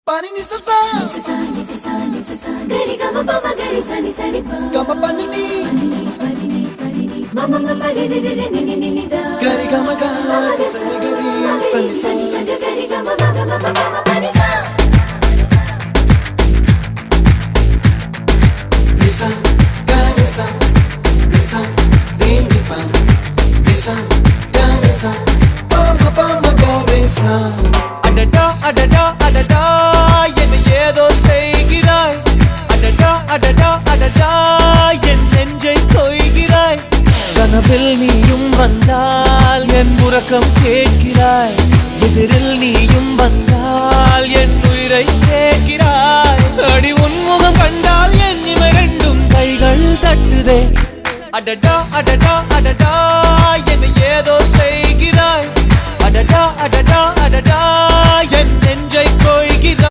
Pani ni sa gari gama pa ma gari sa ni sa ri pa gama pani ni mama mama re re re ni ni ni da gari gama ga sa ni gari sa ni sa gari gama ma pani sa nisa gari sa nisa re ni pa nisa gari sa pa ma gari sa அடடா அடடா அடடா என்ன ஏதோ செய்கிறாய் அடடா அடடா அடடா என் நெஞ்சை கொய்கிறாய் கனவில் நீயும் வந்தால் என் உறக்கம் கேட்கிறாய் எதிரில் நீயும் வந்தால் என் உயிரை கேட்கிறாய் அடி உன்முகம் கண்டால் என் இமை ரெண்டும் கைகள் தட்டுதே அடடா அடடா அடடா என்ன ஏதோ செய்கிறாய் அடடா அடடா அடடா என் நெஞ்சை கொய்கிறாய்